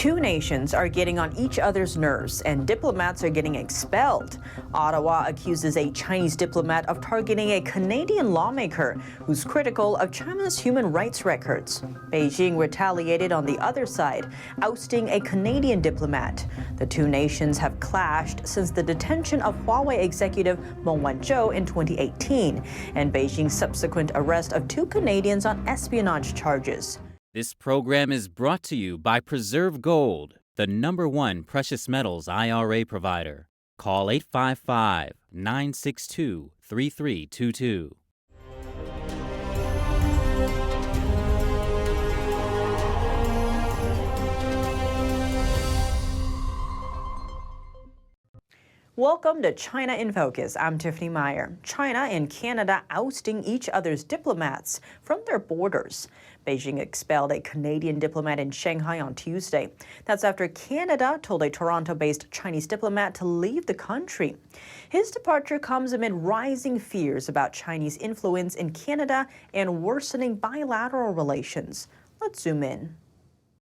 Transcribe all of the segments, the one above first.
Two nations are getting on each other's nerves, and diplomats are getting expelled. Ottawa accuses a Chinese diplomat of targeting a Canadian lawmaker who's critical of China's human rights records. Beijing retaliated on the other side, ousting a Canadian diplomat. The two nations have clashed since the detention of Huawei executive Meng Wanzhou in 2018 and Beijing's subsequent arrest of two Canadians on espionage charges. This program is brought to you by Preserve Gold, the #1 precious metals IRA provider. Call 855-962-3322. Welcome to China in Focus. I'm Tiffany Meyer. China and Canada ousting each other's diplomats from their borders. Beijing expelled a Canadian diplomat in Shanghai on Tuesday. That's after Canada told a Toronto-based Chinese diplomat to leave the country. His departure comes amid rising fears about Chinese influence in Canada and worsening bilateral relations. Let's zoom in.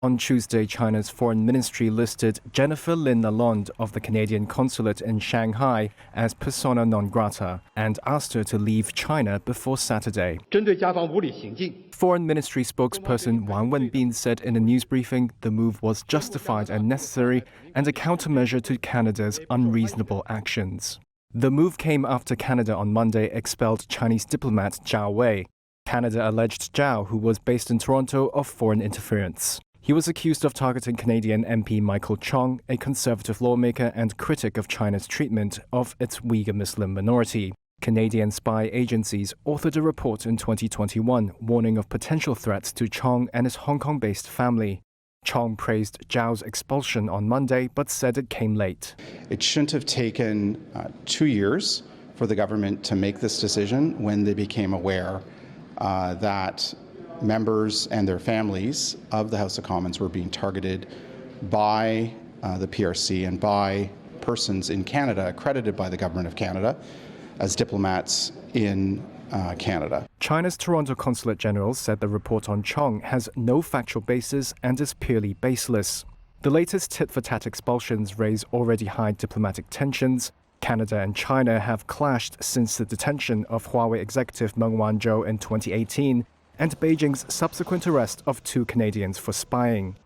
On Tuesday, China's foreign ministry listed Jennifer Lin Lalonde of the Canadian consulate in Shanghai as persona non grata and asked her to leave China before Saturday. Foreign Ministry spokesperson Wang Wenbin said in a news briefing the move was justified and necessary and a countermeasure to Canada's unreasonable actions. The move came after Canada on Monday expelled Chinese diplomat Zhao Wei. Canada alleged Zhao, who was based in Toronto, of foreign interference. He was accused of targeting Canadian MP Michael Chong, a conservative lawmaker and critic of China's treatment of its Uyghur Muslim minority. Canadian spy agencies authored a report in 2021 warning of potential threats to Chong and his Hong Kong-based family. Chong praised Zhao's expulsion on Monday, but said it came late. It shouldn't have taken 2 years for the government to make this decision when they became aware that members and their families of the House of Commons were being targeted by the PRC and by persons in Canada accredited by the Government of Canada as diplomats in Canada. China's Toronto Consulate General said the report on Chong has no factual basis and is purely baseless. The latest tit-for-tat expulsions raise already high diplomatic tensions. Canada and China have clashed since the detention of Huawei executive Meng Wanzhou in 2018 and Beijing's subsequent arrest of two Canadians for spying.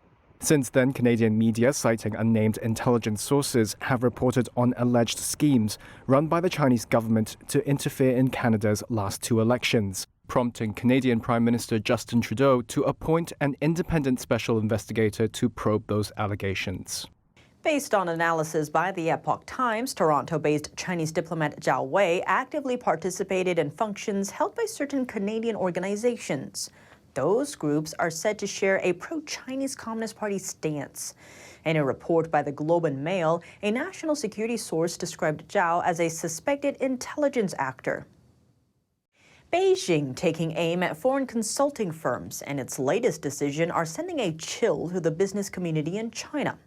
Since then, Canadian media, citing unnamed intelligence sources, have reported on alleged schemes run by the Chinese government to interfere in Canada's last two elections, prompting Canadian Prime Minister Justin Trudeau to appoint an independent special investigator to probe those allegations. Based on analysis by the Epoch Times, Toronto-based Chinese diplomat Zhao Wei actively participated in functions held by certain Canadian organizations. Those groups are said to share a pro-Chinese Communist Party stance. In a report by the Globe and Mail, a national security source described Zhao as a suspected intelligence actor. Beijing taking aim at foreign consulting firms, and its latest decision are sending a chill to the business community in China.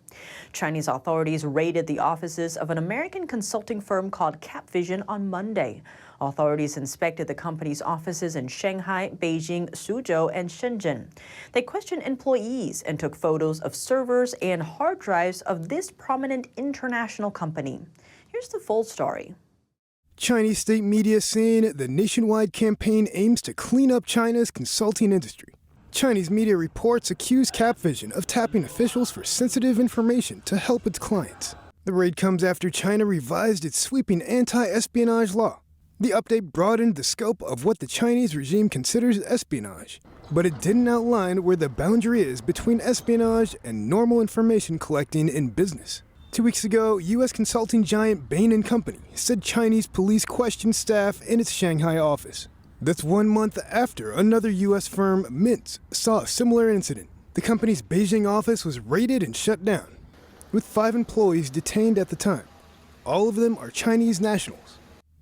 Chinese authorities raided the offices of an American consulting firm called Capvision on Monday. Authorities inspected the company's offices in Shanghai, Beijing, Suzhou, and Shenzhen. They questioned employees and took photos of servers and hard drives of this prominent international company. Here's the full story. Chinese state media saying the nationwide campaign aims to clean up China's consulting industry. Chinese media reports accuse Capvision of tapping officials for sensitive information to help its clients. The raid comes after China revised its sweeping anti-espionage law. The update broadened the scope of what the Chinese regime considers espionage, but it didn't outline where the boundary is between espionage and normal information collecting in business. 2 weeks ago, U.S. consulting giant Bain & Company said Chinese police questioned staff in its Shanghai office. That's 1 month after another U.S. firm, Mintz, saw a similar incident. The company's Beijing office was raided and shut down, with 5 employees detained at the time. All of them are Chinese nationals.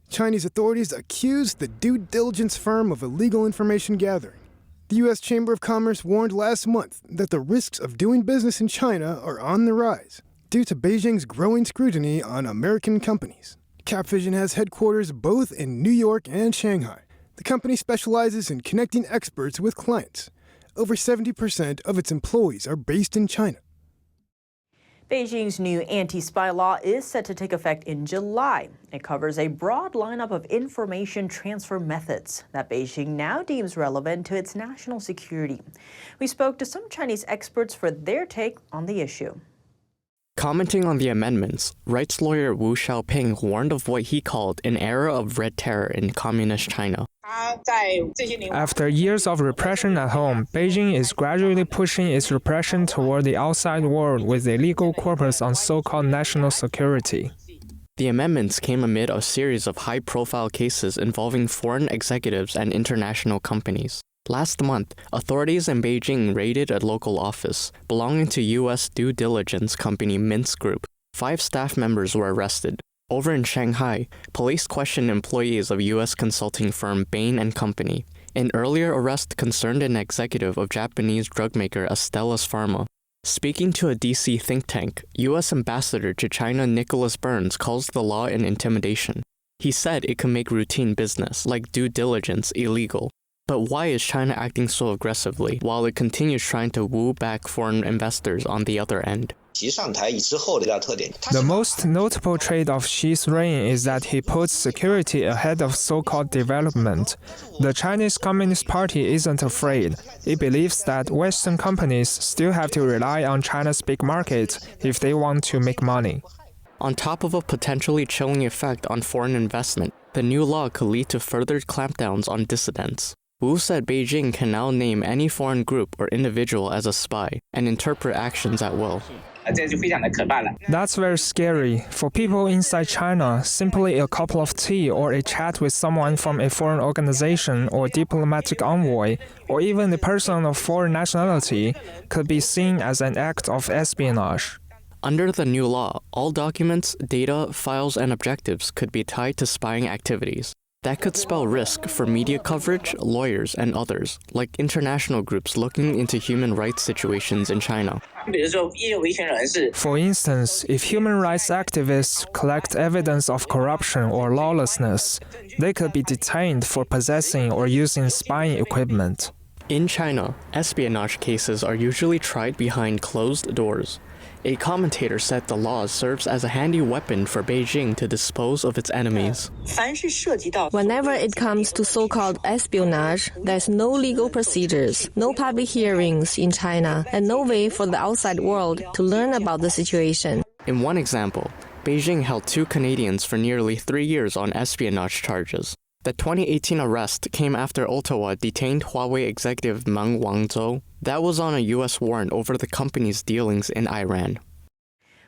Chinese authorities accused the due diligence firm of illegal information gathering. The U.S. Chamber of Commerce warned last month that the risks of doing business in China are on the rise due to Beijing's growing scrutiny on American companies. Capvision has headquarters both in New York and Shanghai. The company specializes in connecting experts with clients. Over 70% of its employees are based in China. Beijing's new anti-spy law is set to take effect in July. It covers a broad lineup of information transfer methods that Beijing now deems relevant to its national security. We spoke to some Chinese experts for their take on the issue. Commenting on the amendments, rights lawyer Wu Xiaoping warned of what he called an era of red terror in communist China. After years of repression at home, Beijing is gradually pushing its repression toward the outside world with a legal corpus on so-called national security. The amendments came amid a series of high-profile cases involving foreign executives and international companies. Last month, authorities in Beijing raided a local office belonging to U.S. due diligence company Mintz Group. 5 staff members were arrested. Over in Shanghai, police questioned employees of U.S. consulting firm Bain & Company. An earlier arrest concerned an executive of Japanese drug maker Astellas Pharma. Speaking to a D.C. think tank, U.S. Ambassador to China Nicholas Burns calls the law an intimidation. He said it can make routine business, like due diligence, illegal. But why is China acting so aggressively while it continues trying to woo back foreign investors on the other end? The most notable trait of Xi's reign is that he puts security ahead of so-called development. The Chinese Communist Party isn't afraid. It believes that Western companies still have to rely on China's big market if they want to make money. On top of a potentially chilling effect on foreign investment, the new law could lead to further clampdowns on dissidents. Wu said Beijing can now name any foreign group or individual as a spy and interpret actions at will. That's very scary. For people inside China, simply a cup of tea or a chat with someone from a foreign organization or diplomatic envoy, or even a person of foreign nationality, could be seen as an act of espionage. Under the new law, all documents, data, files, and objectives could be tied to spying activities. That could spell risk for media coverage, lawyers, and others, like international groups looking into human rights situations in China. For instance, if human rights activists collect evidence of corruption or lawlessness, they could be detained for possessing or using spying equipment. In China, espionage cases are usually tried behind closed doors. A commentator said the law serves as a handy weapon for Beijing to dispose of its enemies. Whenever it comes to so-called espionage, there's no legal procedures, no public hearings in China, and no way for the outside world to learn about the situation. In one example, Beijing held 2 Canadians for nearly 3 years on espionage charges. The 2018 arrest came after Ottawa detained Huawei executive Meng Wanzhou. That was on a U.S. warrant over the company's dealings in Iran.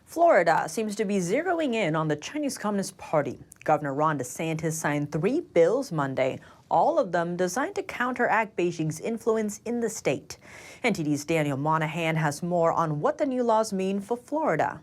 Florida seems to be zeroing in on the Chinese Communist Party. Governor Ron DeSantis signed 3 bills Monday, all of them designed to counteract Beijing's influence in the state. NTD's Daniel Monahan has more on what the new laws mean for Florida.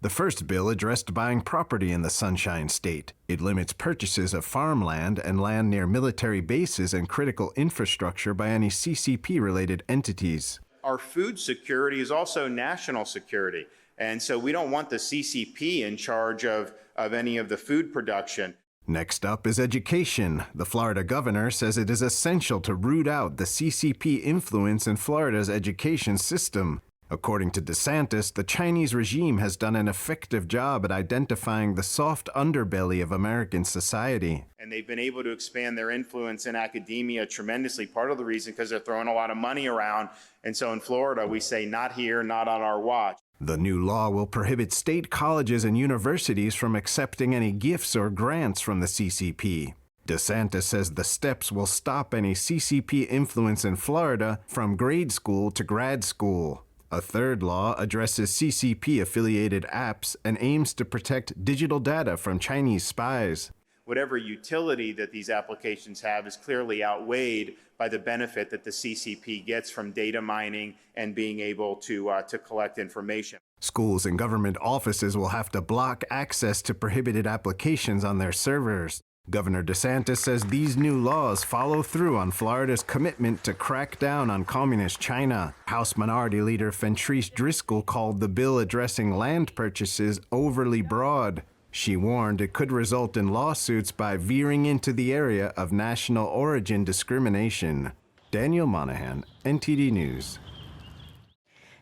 The first bill addressed buying property in the Sunshine State. It limits purchases of farmland and land near military bases and critical infrastructure by any CCP-related entities. Our food security is also national security, and so we don't want the CCP in charge of any of the food production. Next up is education. The Florida governor says it is essential to root out the CCP influence in Florida's education system. According to DeSantis, the Chinese regime has done an effective job at identifying the soft underbelly of American society. And they've been able to expand their influence in academia tremendously. Part of the reason because they're throwing a lot of money around. And so in Florida, we say, not here, not on our watch. The new law will prohibit state colleges and universities from accepting any gifts or grants from the CCP. DeSantis says the steps will stop any CCP influence in Florida from grade school to grad school. A third law addresses CCP-affiliated apps and aims to protect digital data from Chinese spies. Whatever utility that these applications have is clearly outweighed by the benefit that the CCP gets from data mining and being able to collect information. Schools and government offices will have to block access to prohibited applications on their servers. Governor DeSantis says these new laws follow through on Florida's commitment to crack down on communist China. House Minority Leader Fentrice Driscoll called the bill addressing land purchases overly broad. She warned it could result in lawsuits by veering into the area of national origin discrimination. Daniel Monahan, NTD News.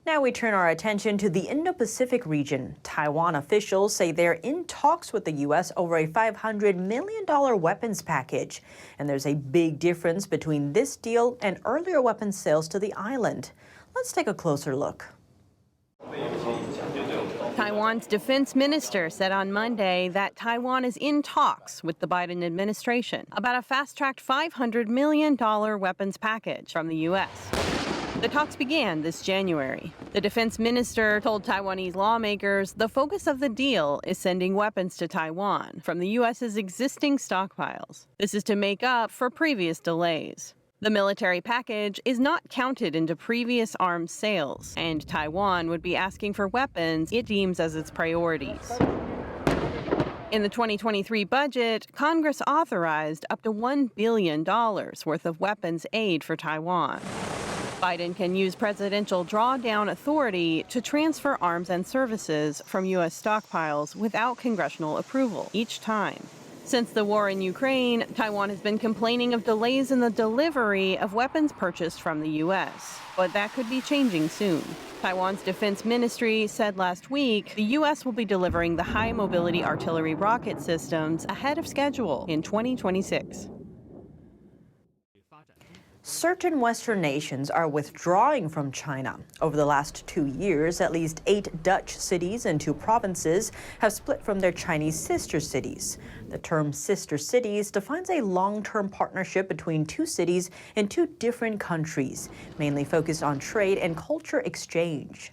Now we turn our attention to the Indo-Pacific region. Taiwan officials say they're in talks with the U.S. over a $500 million weapons package. And there's a big difference between this deal and earlier weapons sales to the island. Let's take a closer look. Taiwan's defense minister said on Monday that Taiwan is in talks with the Biden administration about a fast-tracked $500 million weapons package from the U.S. The talks began this January. The defense minister told Taiwanese lawmakers the focus of the deal is sending weapons to Taiwan from the U.S.'s existing stockpiles. This is to make up for previous delays. The military package is not counted into previous arms sales, and Taiwan would be asking for weapons it deems as its priorities. In the 2023 budget, Congress authorized up to $1 billion worth of weapons aid for Taiwan. Biden can use presidential drawdown authority to transfer arms and services from U.S. stockpiles without congressional approval each time. Since the war in Ukraine, Taiwan has been complaining of delays in the delivery of weapons purchased from the U.S., but that could be changing soon. Taiwan's defense ministry said last week the U.S. will be delivering the high-mobility artillery rocket systems ahead of schedule in 2026. Certain Western nations are withdrawing from China. Over the last 2 years, at least 8 Dutch cities and 2 provinces have split from their Chinese sister cities. The term sister cities defines a long-term partnership between 2 cities in 2 different countries, mainly focused on trade and culture exchange.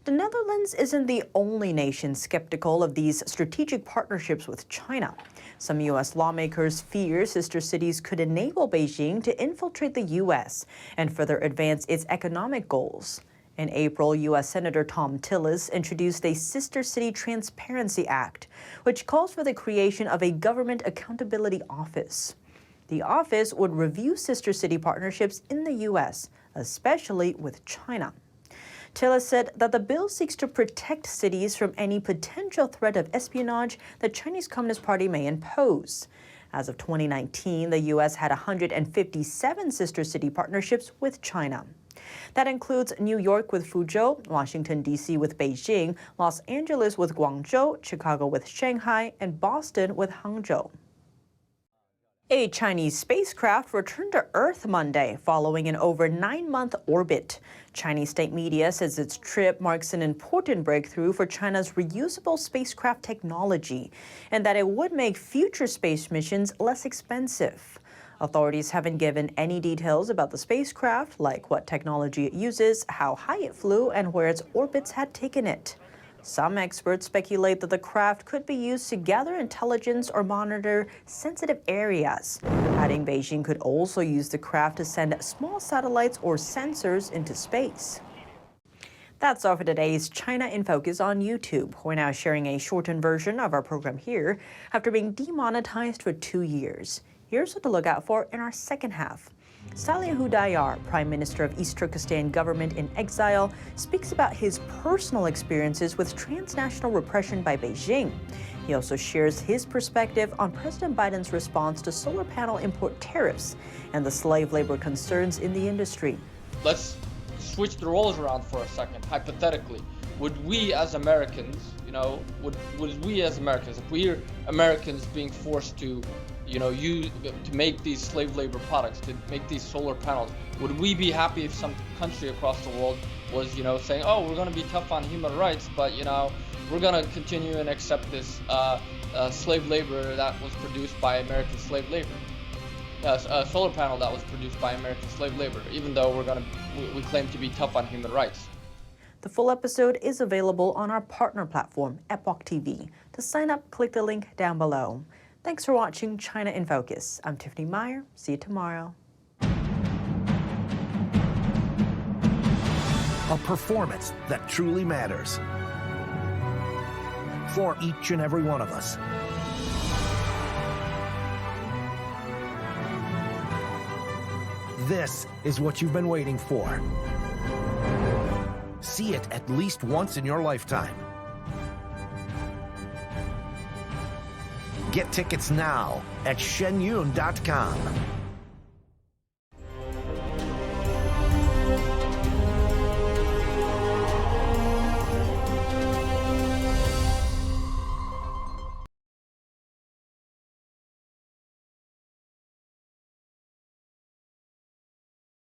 The Netherlands isn't the only nation skeptical of these strategic partnerships with China. Some U.S. lawmakers fear sister cities could enable Beijing to infiltrate the U.S. and further advance its economic goals. In April, U.S. Senator Thom Tillis introduced a Sister City Transparency Act, which calls for the creation of a government accountability office. The office would review sister city partnerships in the U.S., especially with China. Tillis said that the bill seeks to protect cities from any potential threat of espionage the Chinese Communist Party may impose. As of 2019, the U.S. had 157 sister city partnerships with China. That includes New York with Fuzhou, Washington, D.C. with Beijing, Los Angeles with Guangzhou, Chicago with Shanghai, and Boston with Hangzhou. A Chinese spacecraft returned to Earth Monday following an over 9-month orbit. Chinese state media says its trip marks an important breakthrough for China's reusable spacecraft technology and that it would make future space missions less expensive. Authorities haven't given any details about the spacecraft, like what technology it uses, how high it flew, and where its orbits had taken it. Some experts speculate that the craft could be used to gather intelligence or monitor sensitive areas. Adding Beijing could also use the craft to send small satellites or sensors into space. That's all for today's China in Focus on YouTube. We're now sharing a shortened version of our program here after being demonetized for 2 years. Here's what to look out for in our second half. Saleh Hudayar, Prime Minister of East Turkestan government in exile, speaks about his personal experiences with transnational repression by Beijing. He also shares his perspective on President Biden's response to solar panel import tariffs and the slave labor concerns in the industry. Let's switch the roles around for a second, hypothetically. Would we as Americans, if we're Americans being forced to make these slave labor products, to make these solar panels, would we be happy if some country across the world was, saying, oh, we're going to be tough on human rights, but, we're going to continue and accept this slave labor that was produced by American slave labor? A solar panel that was produced by American slave labor, even though we claim to be tough on human rights. The full episode is available on our partner platform, Epoch TV. To sign up, click the link down below. Thanks for watching China in Focus. I'm Tiffany Meyer. See you tomorrow. A performance that truly matters for each and every one of us. This is what you've been waiting for. See it at least once in your lifetime. Get tickets now at shenyun.com.